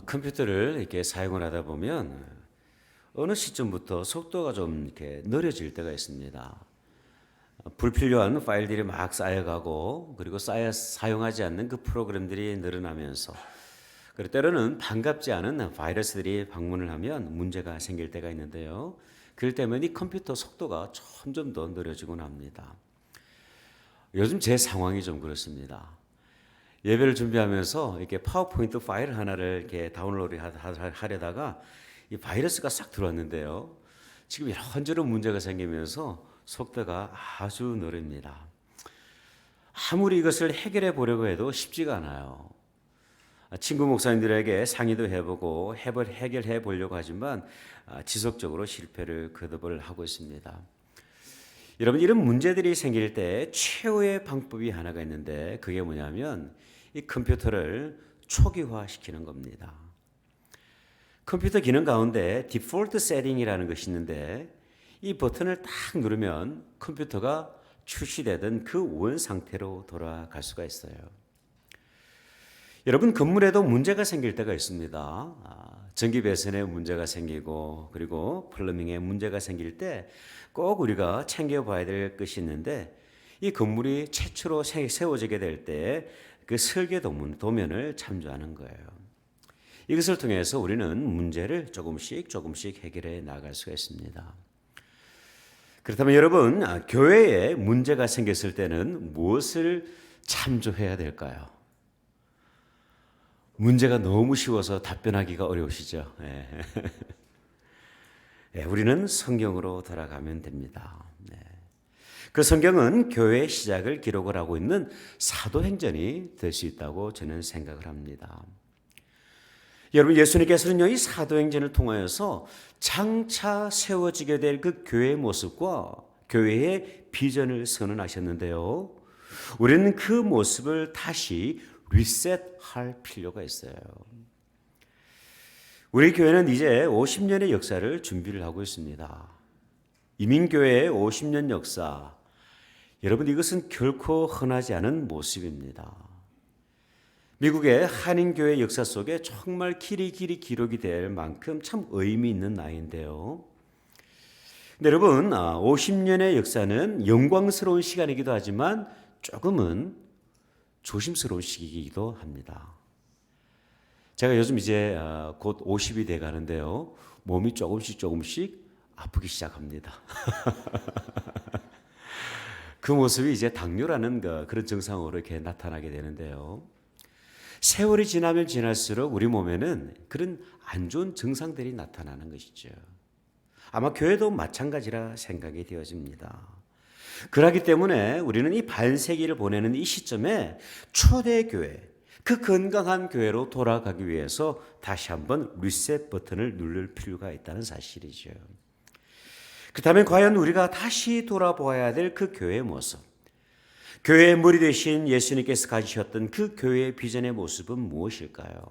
컴퓨터를 이렇게 사용을 하다 보면 어느 시점부터 속도가 좀 이렇게 느려질 때가 있습니다. 불필요한 파일들이 막 쌓여가고 그리고 사용하지 않는 그 프로그램들이 늘어나면서 그리고 때로는 반갑지 않은 바이러스들이 방문을 하면 문제가 생길 때가 있는데요. 그럴 때면 이 컴퓨터 속도가 점점 더 느려지곤 합니다. 요즘 제 상황이 좀 그렇습니다. 예배를 준비하면서 이렇게 파워포인트 파일 하나를 이렇게 다운로드 하려다가 이 바이러스가 싹 들어왔는데요. 지금 이런저런 문제가 생기면서 속도가 아주 느립니다. 아무리 이것을 해결해 보려고 해도 쉽지가 않아요. 친구 목사님들에게 상의도 해보고 해결해 보려고 하지만 지속적으로 실패를 거듭을 하고 있습니다. 여러분, 이런 문제들이 생길 때 최후의 방법이 하나가 있는데 그게 뭐냐면 이 컴퓨터를 초기화시키는 겁니다. 컴퓨터 기능 가운데 디폴트 세팅이라는 것이 있는데 이 버튼을 딱 누르면 컴퓨터가 출시되던 그 원 상태로 돌아갈 수가 있어요. 여러분, 건물에도 문제가 생길 때가 있습니다. 전기 배선에 문제가 생기고 그리고 플러밍에 문제가 생길 때 꼭 우리가 챙겨봐야 될 것이 있는데 이 건물이 최초로 세워지게 될 때 그 설계 도면을 참조하는 거예요. 이것을 통해서 우리는 문제를 조금씩 해결해 나갈 수가 있습니다. 그렇다면 여러분, 교회에 문제가 생겼을 때는 무엇을 참조해야 될까요? 문제가 너무 쉬워서 답변하기가 어려우시죠? 네. 네, 우리는 성경으로 돌아가면 됩니다. 네. 그 성경은 교회의 시작을 기록을 하고 있는 사도행전이 될 수 있다고 저는 생각을 합니다. 여러분, 예수님께서는요, 이 사도행전을 통하여서 장차 세워지게 될 그 교회의 모습과 교회의 비전을 선언하셨는데요. 우리는 그 모습을 다시 리셋할 필요가 있어요. 우리 교회는 이제 50년의 역사를 준비를 하고 있습니다. 이민교회의 50년 역사, 여러분, 이것은 결코 흔하지 않은 모습입니다. 미국의 한인교회 역사 속에 정말 길이 기록이 될 만큼 참 의미 있는 나이인데요. 근데 여러분, 50년의 역사는 영광스러운 시간이기도 하지만 조금은 조심스러운 시기이기도 합니다. 제가 요즘 이제 곧 50이 돼 가는데요. 몸이 조금씩 아프기 시작합니다. 그 모습이 이제 당뇨라는 그런 증상으로 이렇게 나타나게 되는데요. 세월이 지나면 지날수록 우리 몸에는 그런 안 좋은 증상들이 나타나는 것이죠. 아마 교회도 마찬가지라 생각이 되어집니다. 그렇기 때문에 우리는 이 반세기를 보내는 이 시점에 초대교회, 그 건강한 교회로 돌아가기 위해서 다시 한번 리셋 버튼을 누를 필요가 있다는 사실이죠. 그렇다면 과연 우리가 다시 돌아보아야 될 그 교회의 모습, 교회의 머리 되신 예수님께서 가지셨던 그 교회의 비전의 모습은 무엇일까요?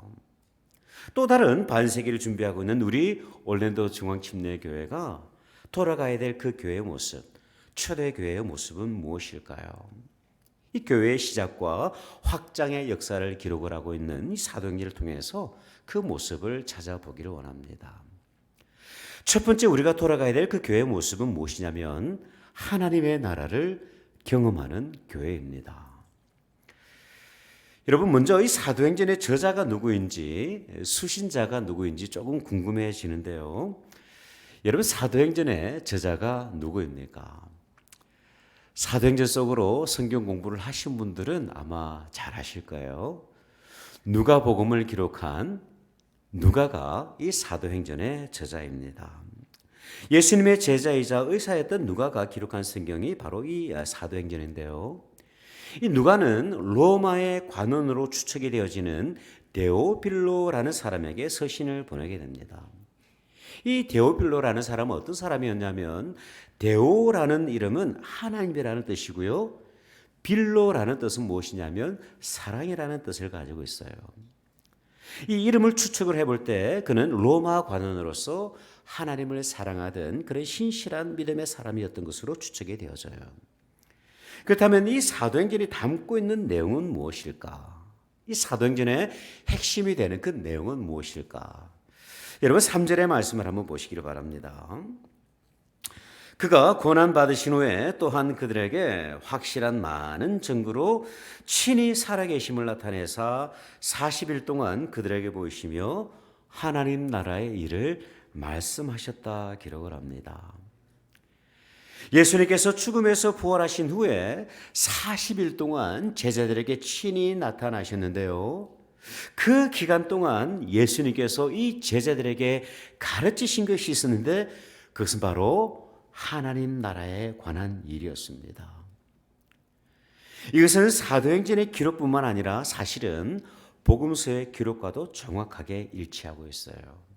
또 다른 반세기를 준비하고 있는 우리 올랜도 중앙침례교회가 돌아가야 될 그 교회의 모습, 초대교회의 모습은 무엇일까요? 이 교회의 시작과 확장의 역사를 기록을 하고 있는 이 사도행전을 통해서 그 모습을 찾아보기를 원합니다. 첫 번째 우리가 돌아가야 될 그 교회의 모습은 무엇이냐면 하나님의 나라를 경험하는 교회입니다. 여러분, 먼저 이 사도행전의 저자가 누구인지, 수신자가 누구인지 조금 궁금해지는데요. 여러분, 사도행전의 저자가 누구입니까? 사도행전 속으로 성경 공부를 하신 분들은 아마 잘 아실 거예요. 누가복음을 기록한 누가가 이 사도행전의 저자입니다. 예수님의 제자이자 의사였던 누가가 기록한 성경이 바로 이 사도행전인데요. 이 누가는 로마의 관원으로 추측이 되어지는 데오빌로라는 사람에게 서신을 보내게 됩니다. 이 데오빌로라는 사람은 어떤 사람이었냐면 데오라는 이름은 하나님이라는 뜻이고요. 빌로라는 뜻은 무엇이냐면 사랑이라는 뜻을 가지고 있어요. 이 이름을 추측을 해볼 때 그는 로마 관원으로서 하나님을 사랑하던 그런 신실한 믿음의 사람이었던 것으로 추측이 되어져요. 그렇다면 이 사도행전이 담고 있는 내용은 무엇일까? 이 사도행전의 핵심이 되는 그 내용은 무엇일까? 여러분 3절의 말씀을 한번 보시기를 바랍니다. 그가 고난받으신 후에 또한 그들에게 확실한 많은 증거로 친히 살아계심을 나타내사 40일 동안 그들에게 보이시며 하나님 나라의 일을 말씀하셨다 기록을 합니다. 예수님께서 죽음에서 부활하신 후에 40일 동안 제자들에게 친히 나타나셨는데요. 그 기간 동안 예수님께서 이 제자들에게 가르치신 것이 있었는데 그것은 바로 하나님 나라에 관한 일이었습니다. 이것은 사도행전의 기록뿐만 아니라 사실은 복음서의 기록과도 정확하게 일치하고 있어요.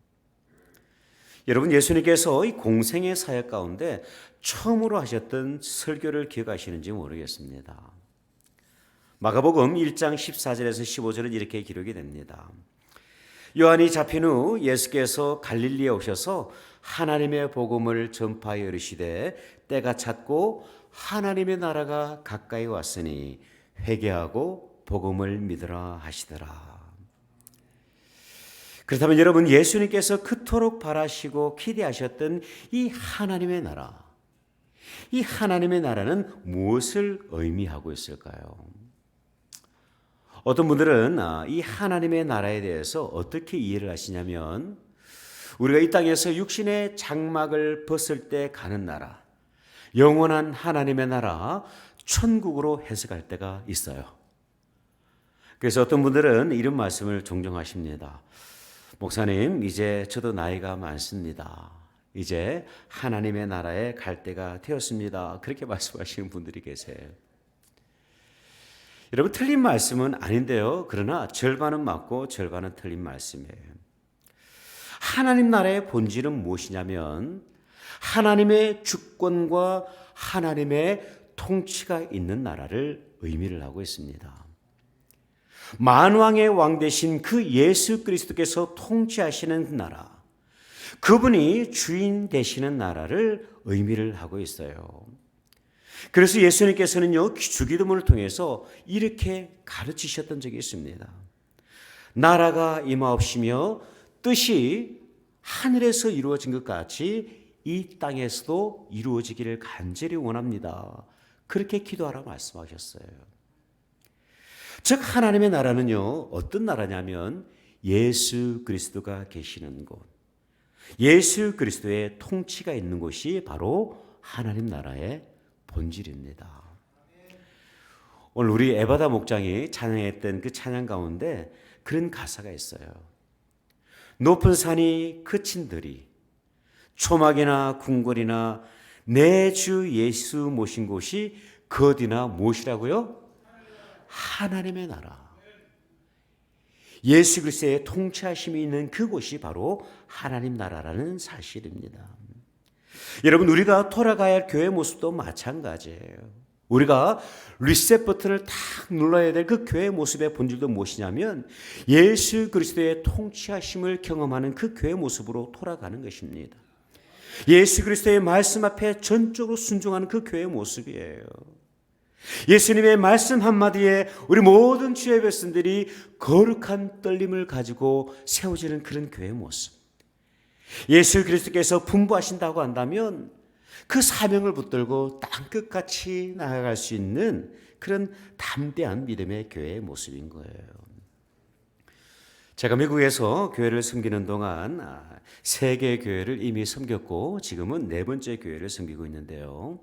여러분 예수님께서 이 공생의 사역 가운데 처음으로 하셨던 설교를 기억하시는지 모르겠습니다. 마가복음 1장 14절에서 15절은 이렇게 기록이 됩니다. 요한이 잡힌 후 예수께서 갈릴리에 오셔서 하나님의 복음을 전파하여 이르시되 때가 찼고 하나님의 나라가 가까이 왔으니 회개하고 복음을 믿으라 하시더라. 그렇다면 여러분 예수님께서 그토록 바라시고 기대하셨던 이 하나님의 나라, 이 하나님의 나라는 무엇을 의미하고 있을까요? 어떤 분들은 이 하나님의 나라에 대해서 어떻게 이해를 하시냐면 우리가 이 땅에서 육신의 장막을 벗을 때 가는 나라, 영원한 하나님의 나라, 천국으로 해석할 때가 있어요. 그래서 어떤 분들은 이런 말씀을 종종 하십니다. 목사님, 이제 저도 나이가 많습니다. 이제 하나님의 나라에 갈 때가 되었습니다. 그렇게 말씀하시는 분들이 계세요. 여러분 틀린 말씀은 아닌데요. 그러나 절반은 맞고 절반은 틀린 말씀이에요. 하나님 나라의 본질은 무엇이냐면 하나님의 주권과 하나님의 통치가 있는 나라를 의미를 하고 있습니다. 만왕의 왕 되신 그 예수 그리스도께서 통치하시는 나라, 그분이 주인 되시는 나라를 의미를 하고 있어요. 그래서 예수님께서는요 주기도문을 통해서 이렇게 가르치셨던 적이 있습니다. 나라가 임하옵시며 뜻이 하늘에서 이루어진 것 같이 이 땅에서도 이루어지기를 간절히 원합니다. 그렇게 기도하라 말씀하셨어요. 즉 하나님의 나라는요 어떤 나라냐면 예수 그리스도가 계시는 곳, 예수 그리스도의 통치가 있는 곳이 바로 하나님 나라의 본질입니다. 오늘 우리 에바다 목장이 찬양했던 그 찬양 가운데 그런 가사가 있어요. 높은 산이 그친 들이 초막이나 궁궐이나 내 주 예수 모신 곳이 그 어디나 무엇이라고요? 하나님의 나라. 예수 그리스도의 통치하심이 있는 그곳이 바로 하나님 나라라는 사실입니다. 여러분 우리가 돌아가야 할 교회 모습도 마찬가지예요. 우리가 리셋 버튼을 탁 눌러야 될 그 교회 모습의 본질도 무엇이냐면 예수 그리스도의 통치하심을 경험하는 그 교회 모습으로 돌아가는 것입니다. 예수 그리스도의 말씀 앞에 전적으로 순종하는 그 교회 모습이에요. 예수님의 말씀 한마디에 우리 모든 주의 백성들이 거룩한 떨림을 가지고 세워지는 그런 교회 모습. 예수 그리스도께서 분부하신다고 한다면 그 사명을 붙들고 땅끝같이 나아갈 수 있는 그런 담대한 믿음의 교회의 모습인 거예요. 제가 미국에서 교회를 섬기는 동안 3개의 교회를 이미 섬겼고 지금은 4번째 교회를 섬기고 있는데요.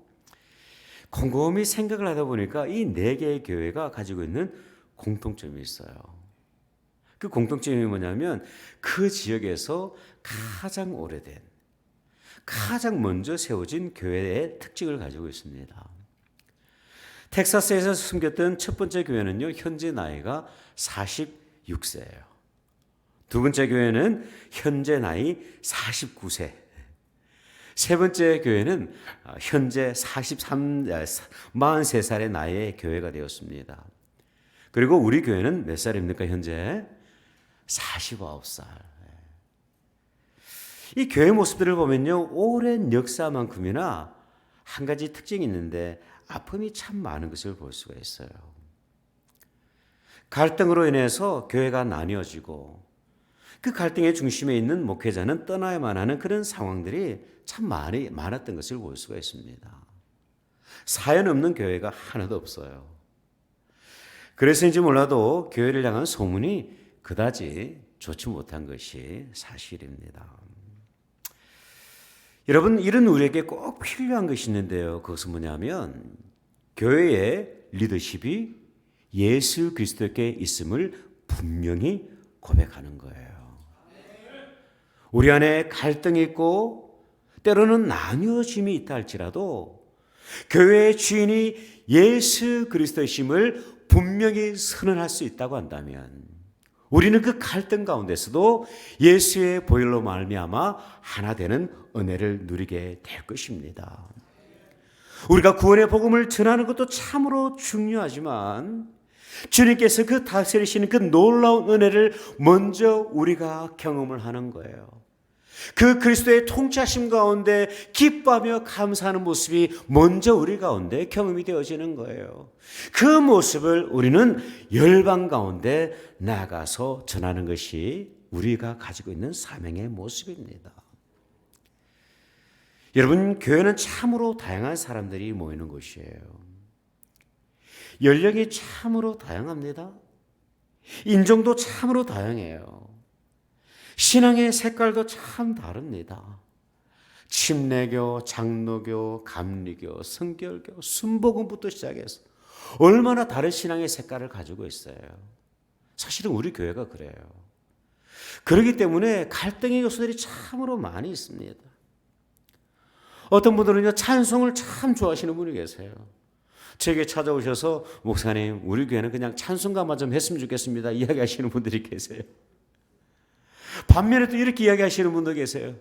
곰곰이 생각을 하다 보니까 이 4개의 교회가 가지고 있는 공통점이 있어요. 그 공통점이 뭐냐면 그 지역에서 가장 오래된, 가장 먼저 세워진 교회의 특징을 가지고 있습니다. 텍사스에서 섬겼던 첫 번째 교회는요, 현재 나이가 46세예요. 두 번째 교회는 현재 나이 49세. 세 번째 교회는 현재 43살의 나이의 교회가 되었습니다. 그리고 우리 교회는 몇 살입니까, 현재? 49살. 이 교회 모습들을 보면요, 오랜 역사만큼이나 한 가지 특징이 있는데 아픔이 참 많은 것을 볼 수가 있어요. 갈등으로 인해서 교회가 나뉘어지고 그 갈등의 중심에 있는 목회자는 떠나야만 하는 그런 상황들이 참 많았던 것을 볼 수가 있습니다. 사연 없는 교회가 하나도 없어요. 그래서인지 몰라도 교회를 향한 소문이 그다지 좋지 못한 것이 사실입니다. 여러분, 이런 우리에게 꼭 필요한 것이 있는데요. 그것은 뭐냐면 교회의 리더십이 예수 그리스도께 있음을 분명히 고백하는 거예요. 우리 안에 갈등이 있고 때로는 나뉘어짐이 있다 할지라도 교회의 주인이 예수 그리스도이심을 분명히 선언할 수 있다고 한다면 우리는 그 갈등 가운데서도 예수의 보혈로 말미암아 하나 되는 은혜를 누리게 될 것입니다. 우리가 구원의 복음을 전하는 것도 참으로 중요하지만 주님께서 그 다스리시는 그 놀라운 은혜를 먼저 우리가 경험을 하는 거예요. 그 그리스도의 통치하심 가운데 기뻐하며 감사하는 모습이 먼저 우리 가운데 경험이 되어지는 거예요. 그 모습을 우리는 열방 가운데 나가서 전하는 것이 우리가 가지고 있는 사명의 모습입니다. 여러분, 교회는 참으로 다양한 사람들이 모이는 곳이에요. 연령이 참으로 다양합니다. 인종도 참으로 다양해요. 신앙의 색깔도 참 다릅니다. 침례교, 장로교, 감리교, 성결교, 순복음부터 시작해서 얼마나 다른 신앙의 색깔을 가지고 있어요. 사실은 우리 교회가 그래요. 그렇기 때문에 갈등의 요소들이 참으로 많이 있습니다. 어떤 분들은요, 찬송을 참 좋아하시는 분이 계세요. 제게 찾아오셔서 목사님, 우리 교회는 그냥 찬송가만 좀 했으면 좋겠습니다 이야기하시는 분들이 계세요. 반면에 또 이렇게 이야기하시는 분도 계세요.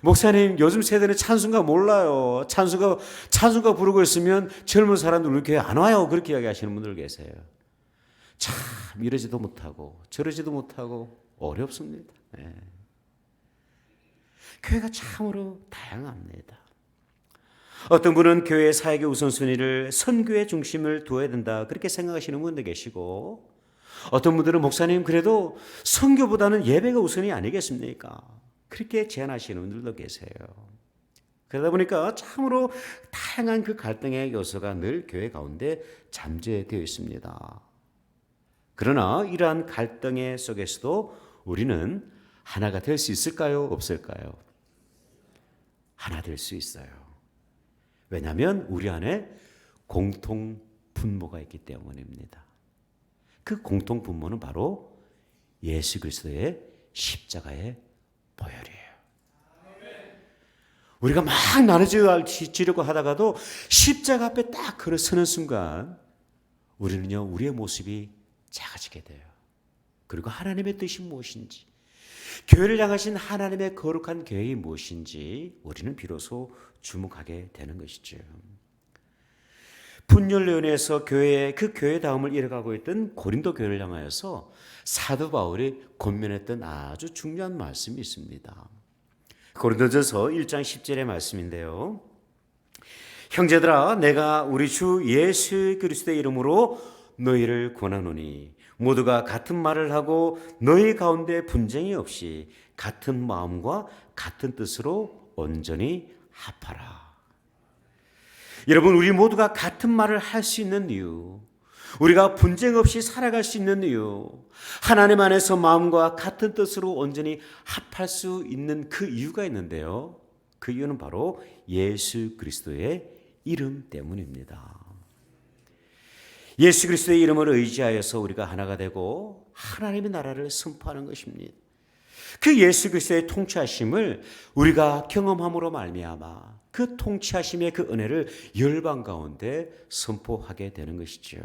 목사님, 요즘 세대는 찬송가 몰라요. 찬송가 부르고 있으면 젊은 사람들 우리 교회 안 와요. 그렇게 이야기하시는 분들 계세요. 참 이러지도 못하고 저러지도 못하고 어렵습니다. 네. 교회가 참으로 다양합니다. 어떤 분은 교회 사역의 우선순위를 선교의 중심을 두어야 된다 그렇게 생각하시는 분도 계시고, 어떤 분들은 목사님 그래도 선교보다는 예배가 우선이 아니겠습니까? 그렇게 제안하시는 분들도 계세요. 그러다 보니까 참으로 다양한 그 갈등의 요소가 늘 교회 가운데 잠재되어 있습니다. 그러나 이러한 갈등의 속에서도 우리는 하나가 될 수 있을까요? 없을까요? 하나 될 수 있어요. 왜냐하면 우리 안에 공통 분모가 있기 때문입니다. 그 공통 분모는 바로 예수 그리스도의 십자가의 보혈이에요. 우리가 막 나눠지려고 하다가도 십자가 앞에 딱 걸어서는 순간 우리는요, 우리의 모습이 작아지게 돼요. 그리고 하나님의 뜻이 무엇인지, 교회를 향하신 하나님의 거룩한 계획이 무엇인지 우리는 비로소 주목하게 되는 것이죠. 분열련에서 그 교회다움을 이뤄가고 있던 고린도 교회를 향하여서 사도 바울이 권면했던 아주 중요한 말씀이 있습니다. 고린도전서 1장 10절의 말씀인데요. 형제들아, 내가 우리 주 예수 그리스도의 이름으로 너희를 권하노니 모두가 같은 말을 하고 너희 가운데 분쟁이 없이 같은 마음과 같은 뜻으로 온전히 합하라. 여러분, 우리 모두가 같은 말을 할 수 있는 이유, 우리가 분쟁 없이 살아갈 수 있는 이유, 하나님 안에서 마음과 같은 뜻으로 온전히 합할 수 있는 그 이유가 있는데요. 그 이유는 바로 예수 그리스도의 이름 때문입니다. 예수 그리스도의 이름을 의지하여서 우리가 하나가 되고 하나님의 나라를 선포하는 것입니다. 그 예수 그리스도의 통치하심을 우리가 경험함으로 말미암아 그 통치하심의 그 은혜를 열방 가운데 선포하게 되는 것이죠.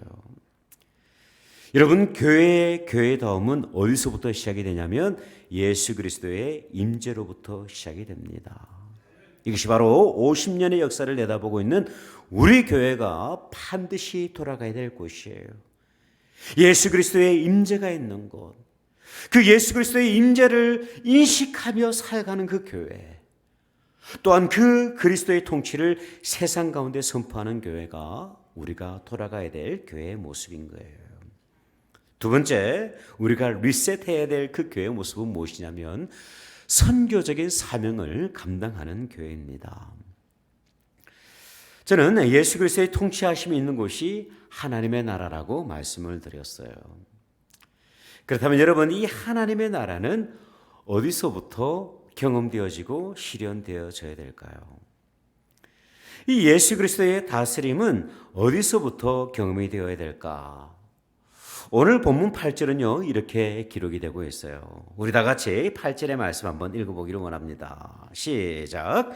여러분, 교회다움은 어디서부터 시작이 되냐면 예수 그리스도의 임재로부터 시작이 됩니다. 이것이 바로 50년의 역사를 내다보고 있는 우리 교회가 반드시 돌아가야 될 곳이에요. 예수 그리스도의 임재가 있는 곳, 그 예수 그리스도의 임재를 인식하며 살아가는 그 교회, 또한 그 그리스도의 통치를 세상 가운데 선포하는 교회가 우리가 돌아가야 될 교회의 모습인 거예요. 두 번째, 우리가 리셋해야 될 그 교회의 모습은 무엇이냐면 선교적인 사명을 감당하는 교회입니다. 저는 예수 그리스도의 통치하심이 있는 곳이 하나님의 나라라고 말씀을 드렸어요. 그렇다면 여러분, 이 하나님의 나라는 어디서부터 경험되어지고 실현되어져야 될까요? 이 예수 그리스도의 다스림은 어디서부터 경험이 되어야 될까? 오늘 본문 8절은요, 이렇게 기록이 되고 있어요. 우리 다 같이 8절의 말씀 한번 읽어보기를 원합니다. 시작.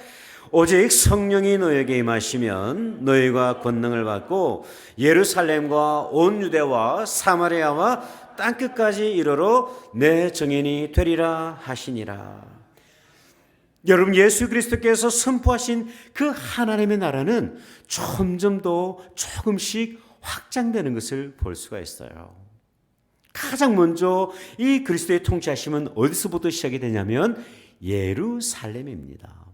오직 성령이 너에게 임하시면 너희가 권능을 받고 예루살렘과 온 유대와 사마리아와 땅끝까지 이르러 내 증인이 되리라 하시니라. 여러분, 예수 그리스도께서 선포하신 그 하나님의 나라는 점점 더 조금씩 확장되는 것을 볼 수가 있어요. 가장 먼저 이 그리스도의 통치하심은 어디서부터 시작이 되냐면 예루살렘입니다.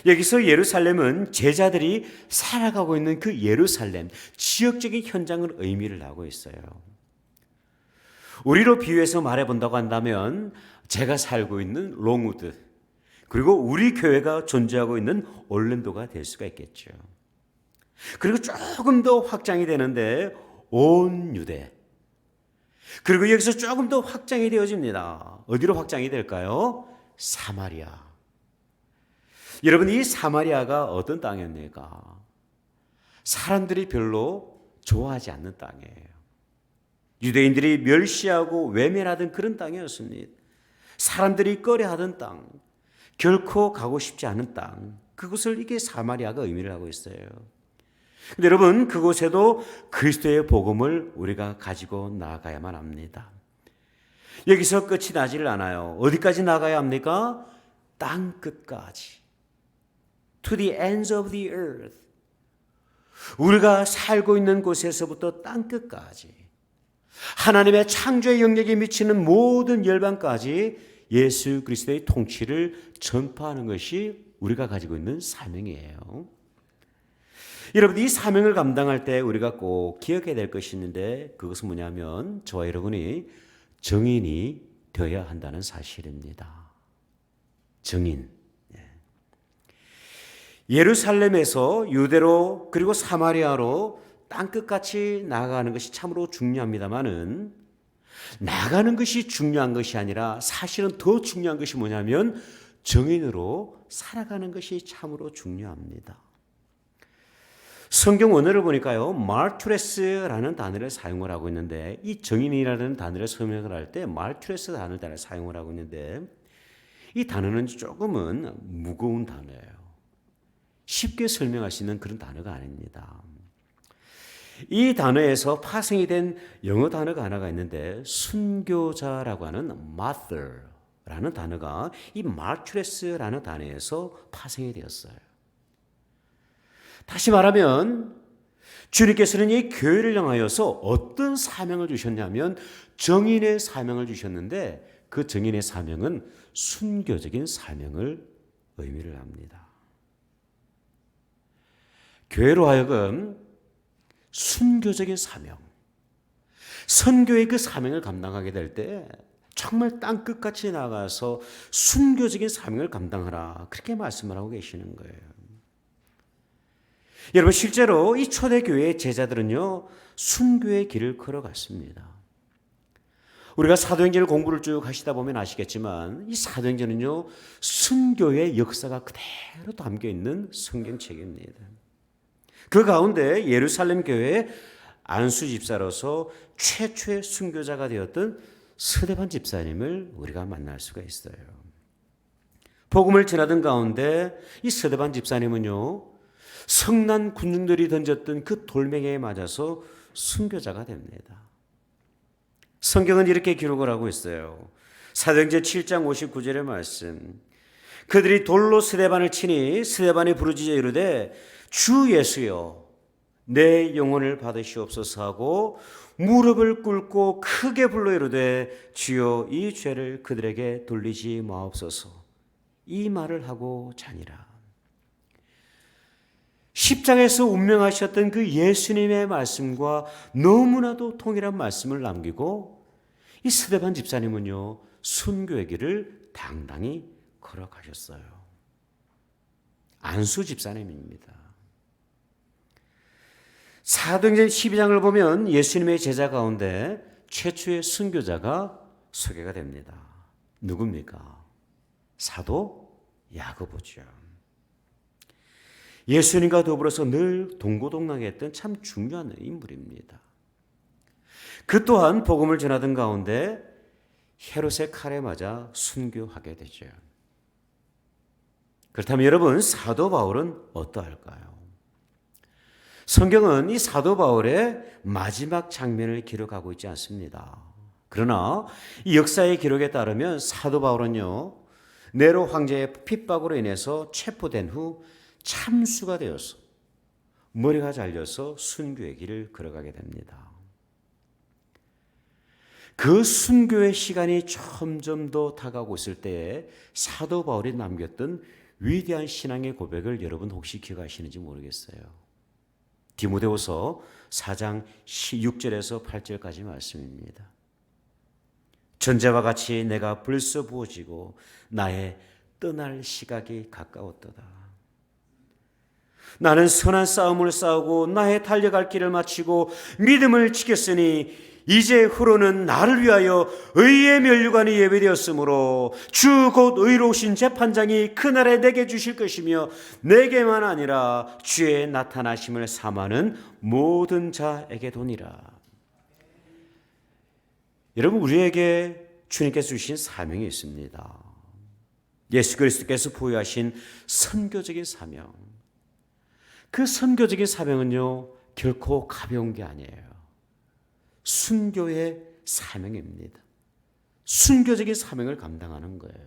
여기서 예루살렘은 제자들이 살아가고 있는 그 예루살렘, 지역적인 현장을 의미를 하고 있어요. 우리로 비유해서 말해본다고 한다면 제가 살고 있는 롱우드, 그리고 우리 교회가 존재하고 있는 올랜도가 될 수가 있겠죠. 그리고 조금 더 확장이 되는데 온 유대, 그리고 여기서 조금 더 확장이 되어집니다. 어디로 확장이 될까요? 사마리아. 여러분, 이 사마리아가 어떤 땅입니까? 사람들이 별로 좋아하지 않는 땅이에요. 유대인들이 멸시하고 외면하던 그런 땅이었습니다. 사람들이 꺼려하던 땅, 결코 가고 싶지 않은 땅, 그곳을 이게 사마리아가 의미를 하고 있어요. 근데 여러분, 그곳에도 그리스도의 복음을 우리가 가지고 나아가야만 합니다. 여기서 끝이 나지를 않아요. 어디까지 나가야 합니까? 땅 끝까지. To the ends of the earth. 우리가 살고 있는 곳에서부터 땅 끝까지, 하나님의 창조의 영역에 미치는 모든 열방까지 예수 그리스도의 통치를 전파하는 것이 우리가 가지고 있는 사명이에요. 여러분, 이 사명을 감당할 때 우리가 꼭 기억해야 될 것이 있는데, 그것은 뭐냐면 저와 여러분이 증인이 되어야 한다는 사실입니다. 증인. 예루살렘에서 유대로 그리고 사마리아로 땅끝같이 나아가는 것이 참으로 중요합니다만은, 나가는 것이 중요한 것이 아니라 사실은 더 중요한 것이 뭐냐면 증인으로 살아가는 것이 참으로 중요합니다. 성경 원어를 보니까요, 마르투레스라는 단어를 사용을 하고 있는데, 이 증인이라는 단어를 설명을 할 때 마르투레스 단어를 사용을 하고 있는데, 이 단어는 조금은 무거운 단어예요. 쉽게 설명할 수 있는 그런 단어가 아닙니다. 이 단어에서 파생이 된 영어 단어가 하나가 있는데, 순교자라고 하는 martyr라는 단어가 이 마르투레스라는 단어에서 파생이 되었어요. 다시 말하면 주님께서는 이 교회를 향하여서 어떤 사명을 주셨냐면 정인의 사명을 주셨는데, 그 정인의 사명은 순교적인 사명을 의미를 합니다. 교회로 하여금 순교적인 사명, 선교의 그 사명을 감당하게 될 때 정말 땅끝같이 나가서 순교적인 사명을 감당하라, 그렇게 말씀을 하고 계시는 거예요. 여러분, 실제로 이 초대교회의 제자들은요, 순교의 길을 걸어갔습니다. 우리가 사도행전을 공부를 쭉 하시다 보면 아시겠지만, 이 사도행전은요, 순교의 역사가 그대로 담겨있는 성경책입니다. 그 가운데 예루살렘 교회의 안수 집사로서 최초의 순교자가 되었던 스데반 집사님을 우리가 만날 수가 있어요. 복음을 전하던 가운데 이 스데반 집사님은요, 성난 군중들이 던졌던 그 돌멩이에 맞아서 순교자가 됩니다. 성경은 이렇게 기록을 하고 있어요. 사도행전 7장 59절의 말씀. 그들이 돌로 스데반을 치니 스데반이 부르짖어 이르되 주 예수여 내 영혼을 받으시옵소서 하고 무릎을 꿇고 크게 불러 이르되 주여 이 죄를 그들에게 돌리지 마옵소서, 이 말을 하고 자니라. 십장에서 운명하셨던 그 예수님의 말씀과 너무나도 동일한 말씀을 남기고 이 스데반 집사님은요, 순교의 길을 당당히 걸어가셨어요. 안수 집사님입니다. 사도행전 12장을 보면 예수님의 제자 가운데 최초의 순교자가 소개가 됩니다. 누굽니까? 사도 야고보죠. 예수님과 더불어서 늘 동고동락했던 참 중요한 인물입니다. 그 또한 복음을 전하던 가운데 헤롯의 칼에 맞아 순교하게 되죠. 그렇다면 여러분, 사도 바울은 어떠할까요? 성경은 이 사도 바울의 마지막 장면을 기록하고 있지 않습니다. 그러나 이 역사의 기록에 따르면 사도 바울은요, 네로 황제의 핍박으로 인해서 체포된 후 참수가 되어서 머리가 잘려서 순교의 길을 걸어가게 됩니다. 그 순교의 시간이 점점 더 다가오고 있을 때에 사도 바울이 남겼던 위대한 신앙의 고백을 여러분 혹시 기억하시는지 모르겠어요. 디모데후서 4장 6절에서 8절까지 말씀입니다. 전제와 같이 내가 벌써 부어지고 나의 떠날 시각이 가까웠도다. 나는 선한 싸움을 싸우고 나의 달려갈 길을 마치고 믿음을 지켰으니 이제 후로는 나를 위하여 의의 면류관이 예비되었으므로 주 곧 의로우신 재판장이 그날에 내게 주실 것이며 내게만 아니라 주의 나타나심을 사모하는 모든 자에게 도니라. 여러분, 우리에게 주님께서 주신 사명이 있습니다. 예수 그리스도께서 부여하신 선교적인 사명. 그 선교적인 사명은요, 결코 가벼운 게 아니에요. 순교의 사명입니다. 순교적인 사명을 감당하는 거예요.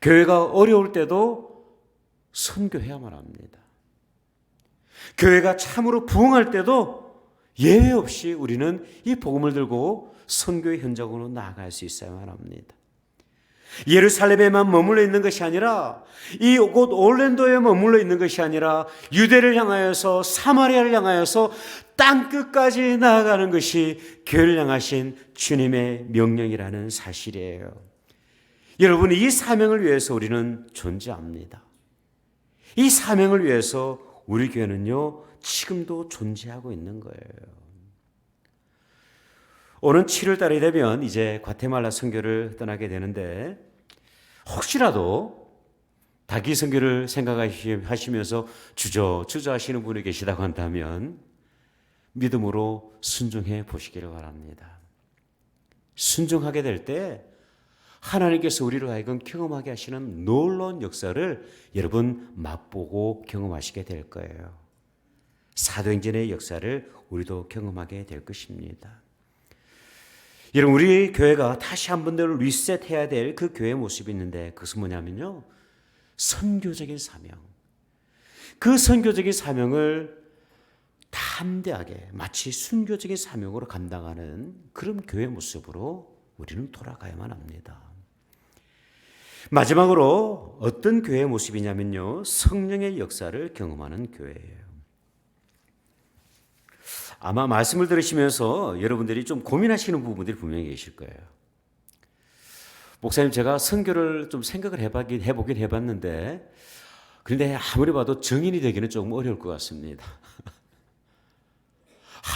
교회가 어려울 때도 선교해야만 합니다. 교회가 참으로 부흥할 때도 예외 없이 우리는 이 복음을 들고 선교의 현장으로 나아갈 수 있어야만 합니다. 예루살렘에만 머물러 있는 것이 아니라 이 곳 올랜도에 머물러 있는 것이 아니라 유대를 향하여서 사마리아를 향하여서 땅끝까지 나아가는 것이 교회를 향하신 주님의 명령이라는 사실이에요. 여러분, 이 사명을 위해서 우리는 존재합니다. 이 사명을 위해서 우리 교회는요, 지금도 존재하고 있는 거예요. 오는 7월 달이 되면 이제 과테말라 선교를 떠나게 되는데, 혹시라도 닭이 선교를 생각하시면서 주저하시는 분이 계시다고 한다면 믿음으로 순종해 보시기를 바랍니다. 순종하게 될 때 하나님께서 우리를 하여금 경험하게 하시는 놀라운 역사를 여러분 맛보고 경험하시게 될 거예요. 사도행전의 역사를 우리도 경험하게 될 것입니다. 여러분, 우리 교회가 다시 한 번 더 리셋해야 될 그 교회의 모습이 있는데 그것은 뭐냐면요, 선교적인 사명. 그 선교적인 사명을 담대하게 마치 순교적인 사명으로 감당하는 그런 교회 모습으로 우리는 돌아가야만 합니다. 마지막으로 어떤 교회의 모습이냐면요, 성령의 역사를 경험하는 교회예요. 아마 말씀을 들으시면서 여러분들이 좀 고민하시는 부분들이 분명히 계실 거예요. 목사님, 제가 선교를 좀 생각을 해보긴 해봤는데 그런데 아무리 봐도 정인이 되기는 조금 어려울 것 같습니다.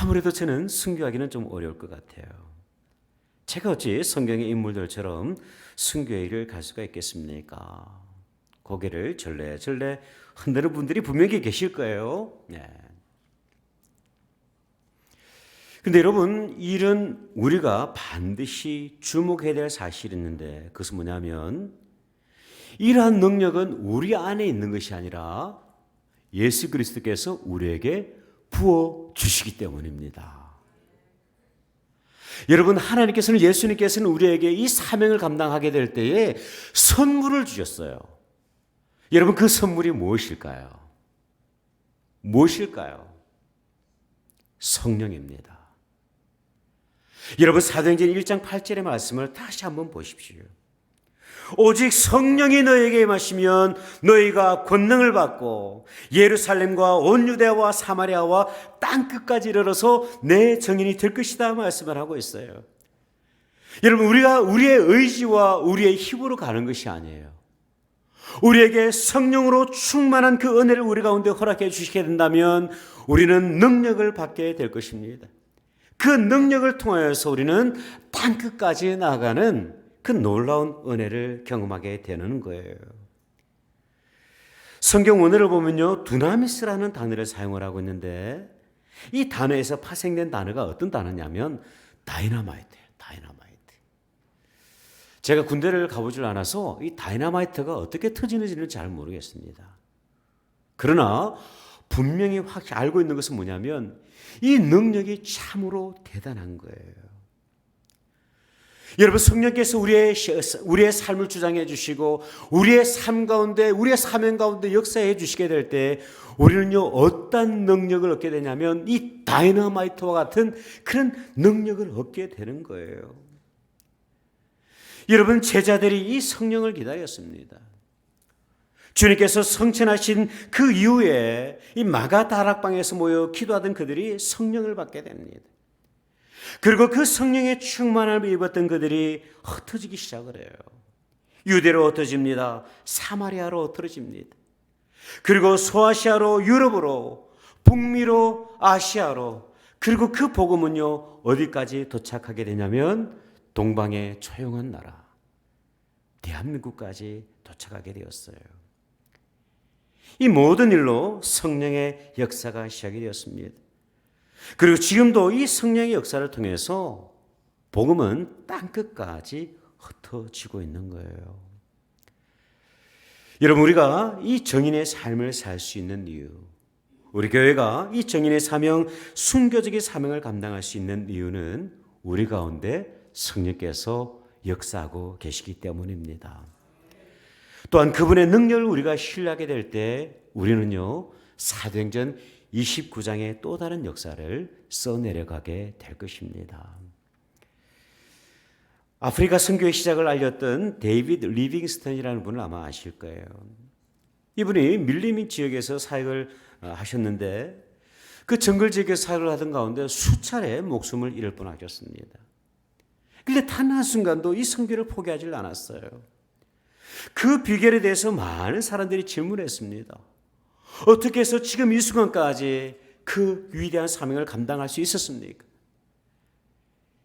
아무래도 저는 순교하기는 좀 어려울 것 같아요. 제가 어찌 성경의 인물들처럼 순교의 일을 갈 수가 있겠습니까? 고개를 절레절레 흔드는 분들이 분명히 계실 거예요. 네. 근데 여러분, 이런 우리가 반드시 주목해야 될 사실이 있는데 그것은 뭐냐면 이러한 능력은 우리 안에 있는 것이 아니라 예수 그리스도께서 우리에게 부어주시기 때문입니다. 여러분, 하나님께서는, 예수님께서는 우리에게 이 사명을 감당하게 될 때에 선물을 주셨어요. 여러분, 그 선물이 무엇일까요? 무엇일까요? 성령입니다. 여러분, 사도행전 1장 8절의 말씀을 다시 한번 보십시오. 오직 성령이 너에게 임하시면 너희가 권능을 받고 예루살렘과 온 유대와 사마리아와 땅끝까지 이르러서 내 증인이 될 것이다 말씀을 하고 있어요. 여러분, 우리가 우리의 의지와 우리의 힘으로 가는 것이 아니에요. 우리에게 성령으로 충만한 그 은혜를 우리 가운데 허락해 주시게 된다면 우리는 능력을 받게 될 것입니다. 그 능력을 통하여서 우리는 땅끝까지 나아가는 그 놀라운 은혜를 경험하게 되는 거예요. 성경 원어를 보면요, 두나미스라는 단어를 사용을 하고 있는데 이 단어에서 파생된 단어가 어떤 단어냐면 다이너마이트예요. 다이너마이트. 제가 군대를 가보질 않아서 이 다이너마이트가 어떻게 터지는지는 잘 모르겠습니다. 그러나 분명히 확 알고 있는 것은 뭐냐면 이 능력이 참으로 대단한 거예요. 여러분, 성령께서 우리의 삶을 주장해 주시고 우리의 삶 가운데, 우리의 사명 가운데 역사해 주시게 될 때 우리는요, 어떤 능력을 얻게 되냐면 이 다이너마이트와 같은 그런 능력을 얻게 되는 거예요. 여러분, 제자들이 이 성령을 기다렸습니다. 주님께서 성천하신 그 이후에 이 마가 다락방에서 모여 기도하던 그들이 성령을 받게 됩니다. 그리고 그 성령의 충만함을 입었던 그들이 흩어지기 시작을 해요. 유대로 흩어집니다. 사마리아로 흩어집니다. 그리고 소아시아로, 유럽으로, 북미로, 아시아로, 그리고 그 복음은요, 어디까지 도착하게 되냐면 동방의 조용한 나라, 대한민국까지 도착하게 되었어요. 이 모든 일로 성령의 역사가 시작이 되었습니다. 그리고 지금도 이 성령의 역사를 통해서 복음은 땅끝까지 흩어지고 있는 거예요. 여러분, 우리가 이 정인의 삶을 살 수 있는 이유, 우리 교회가 이 정인의 사명, 순교적인 사명을 감당할 수 있는 이유는 우리 가운데 성령께서 역사하고 계시기 때문입니다. 또한 그분의 능력을 우리가 신뢰하게 될 때 우리는요, 사도행전 29장의 또 다른 역사를 써내려가게 될 것입니다. 아프리카 선교의 시작을 알렸던 데이비드 리빙스턴이라는 분을 아마 아실 거예요. 이분이 밀림인 지역에서 사역을 하셨는데 그 정글 지역에서 사역을 하던 가운데 수차례 목숨을 잃을 뻔하셨습니다. 그런데 단 한순간도 이 선교를 포기하지 않았어요. 그 비결에 대해서 많은 사람들이 질문했습니다. 어떻게 해서 지금 이 순간까지 그 위대한 사명을 감당할 수 있었습니까?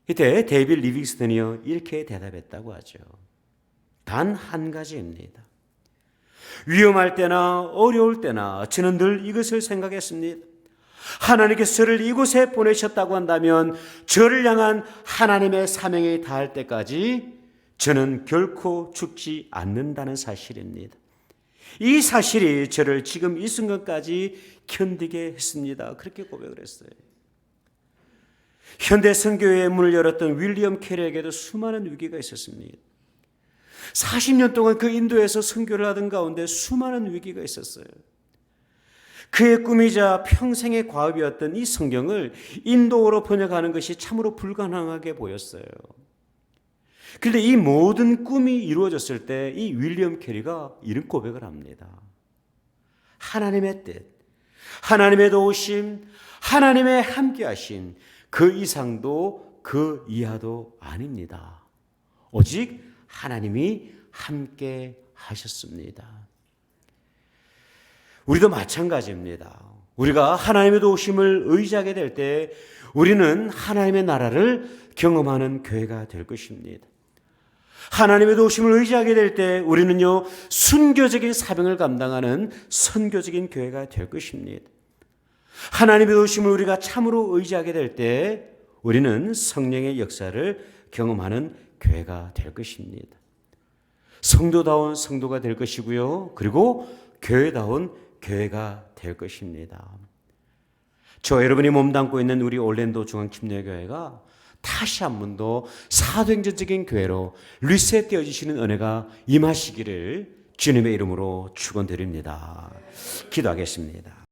이때 데이비드 리빙스턴이요, 이렇게 대답했다고 하죠. 단 한 가지입니다. 위험할 때나 어려울 때나 저는 늘 이것을 생각했습니다. 하나님께서 저를 이곳에 보내셨다고 한다면 저를 향한 하나님의 사명에 닿을 때까지 저는 결코 죽지 않는다는 사실입니다. 이 사실이 저를 지금 이 순간까지 견디게 했습니다. 그렇게 고백을 했어요. 현대 선교회의 문을 열었던 윌리엄 캐리에게도 수많은 위기가 있었습니다. 40년 동안 그 인도에서 선교를 하던 가운데 수많은 위기가 있었어요. 그의 꿈이자 평생의 과업이었던 이 성경을 인도어로 번역하는 것이 참으로 불가능하게 보였어요. 그런데 이 모든 꿈이 이루어졌을 때 이 윌리엄 캐리가 이런 고백을 합니다. 하나님의 뜻, 하나님의 도우심, 하나님의 함께하심, 그 이상도 그 이하도 아닙니다. 오직 하나님이 함께 하셨습니다. 우리도 마찬가지입니다. 우리가 하나님의 도우심을 의지하게 될 때 우리는 하나님의 나라를 경험하는 교회가 될 것입니다. 하나님의 도우심을 의지하게 될 때 우리는요, 순교적인 사명을 감당하는 선교적인 교회가 될 것입니다. 하나님의 도우심을 우리가 참으로 의지하게 될 때 우리는 성령의 역사를 경험하는 교회가 될 것입니다. 성도다운 성도가 될 것이고요, 그리고 교회다운 교회가 될 것입니다. 저 여러분이 몸담고 있는 우리 올랜도 중앙침례교회가 다시 한 번 더 사도행전적인 교회로 리셋되어 주시는 은혜가 임하시기를 주님의 이름으로 축원드립니다. 기도하겠습니다.